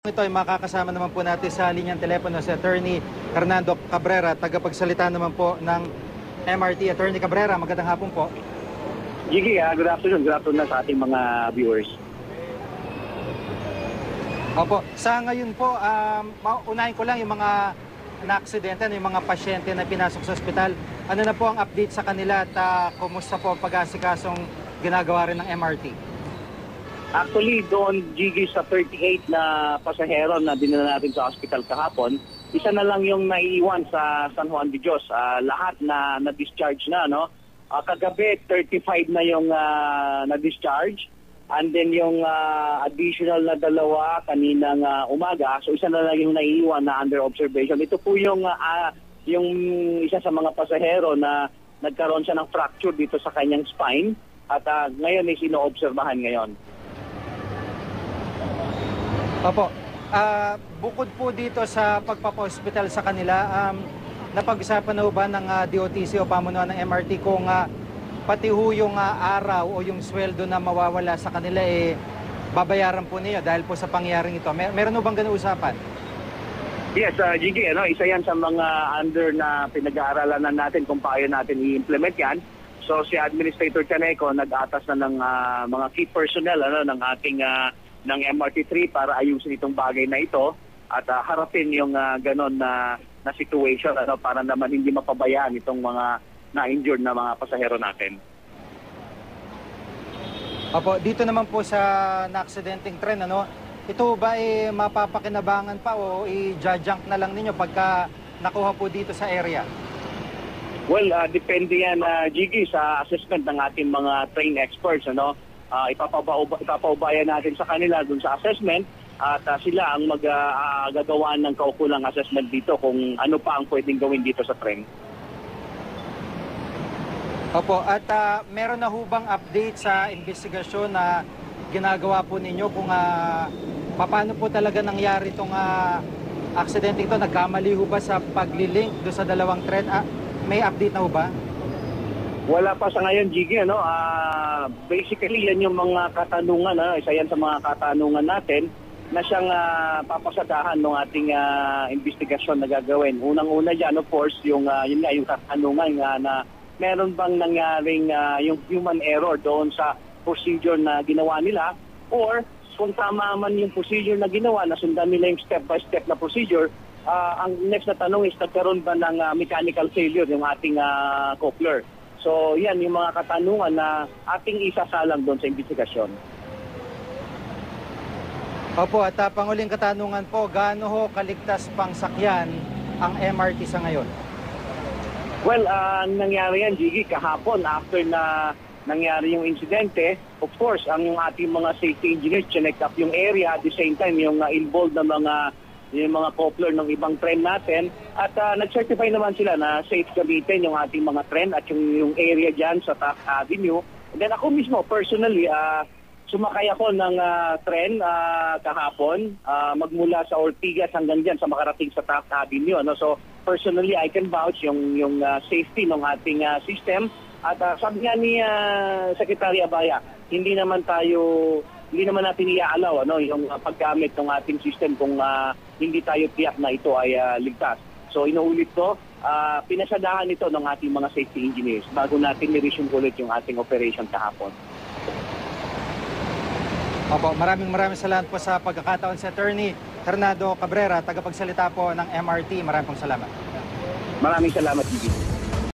Ito ay makakasama naman po natin sa linyang telepono si Attorney Hernando Cabrera, tagapagsalita naman po ng MRT. Attorney Cabrera, magandang hapon po. Gigi, good afternoon. Good afternoon na sa ating mga viewers. Opo, sa ngayon po, unahin ko lang yung mga na-aksidente, yung mga pasyente na pinasok sa ospital. Ano na po ang update sa kanila at kumusta po ang pag-aasikasong ginagawa rin ng MRT? Actually, doon, Gigi, sa 38 na pasahero na dinala natin sa hospital kahapon, isa na lang yung naiiwan sa San Juan de Dios. Lahat na-discharge na, no? Kagabi, 35 na yung na-discharge. And then yung additional na dalawa kaninang umaga. So isa na lang yung naiiwan na under observation. Ito po yung isa sa mga pasahero na nagkaroon siya ng fracture dito sa kanyang spine. At ngayon ay sino-obserbahan ngayon. Opo, bukod po dito sa pagpapa-hospital sa kanila, napag-usapan na ba ng DOTC o pamunuan ng MRT kung pati ho yung araw o yung sweldo na mawawala sa kanila babayaran po niya dahil po sa pangyayaring ito? Meron ho bang ganung usapan? Yes, Gigi, isa yan sa mga under na pinag-aaralan natin kung paano natin i-implement yan. So si Administrator Chaneco nag-atas na ng mga key personnel ng ating ng MRT3 para ayusin itong bagay na ito at harapin yung ganon na situation para naman hindi mapabayaan itong mga na-injured na mga pasahero natin. Opo, dito naman po sa na-aksidenteng tren, ito ba mapapakinabangan pa o i-junk na lang ninyo pagka nakuha po dito sa area? Well, depende yan, Gigi, sa assessment ng ating mga train experts. Ipapaubaya natin sa kanila dun sa assessment at sila ang magagawa ng kaukulang assessment dito kung ano pa ang pwedeng gawin dito sa train. Opo, at meron na hubang update sa investigasyon na ginagawa po ninyo kung paano po talaga nangyari itong aksidente ito? Nagkamali ho ba sa paglilink doon sa dalawang tren? May update na ho ba? Wala pa sa ngayon, Gigi. Basically, yan yung mga katanungan. Isa yan sa mga katanungan natin na siyang papasadahan ng ating investigasyon na gagawin. Unang-una dyan, of course, yung katanungan na meron bang nangyaring yung human error doon sa procedure na ginawa nila, or kung tama man yung procedure na ginawa, nasundan nila yung step-by-step na procedure, ang next na tanong is nagkaroon ba ng mechanical failure yung ating coupler. So yan yung mga katanungan na ating isasalang doon sa investigasyon. Opo, at panguling katanungan po, gaano ho kaligtas pang sakyan ang MRT sa ngayon? Well, nangyari yan, Gigi, kahapon after na nangyari yung insidente. Of course, ang ating mga safety engineers check up yung area, at the same time yung involved na yung mga coupler ng ibang tren natin, at nag-certify naman sila na safe gamitin yung ating mga tren at yung area dyan sa Taft Avenue. And then ako mismo, personally, sumakay ako ng tren kahapon, magmula sa Ortigas hanggang dyan sa makarating sa Taft Avenue. So personally, I can vouch yung safety ng ating system. At sabi nga ni Secretary Abaya, hindi naman natin iaalaw yung paggamit ng ating system kung hindi tayo tiyak na ito ay ligtas. So inuulit ko, pinasadahan ito ng ating mga safety engineers bago natin i-resume ulit yung ating operation kahapon. Opo, maraming salamat po sa pagkakataon si Attorney Hernando Cabrera, tagapagsalita po ng MRT. Maraming salamat. Maraming salamat, Gigi.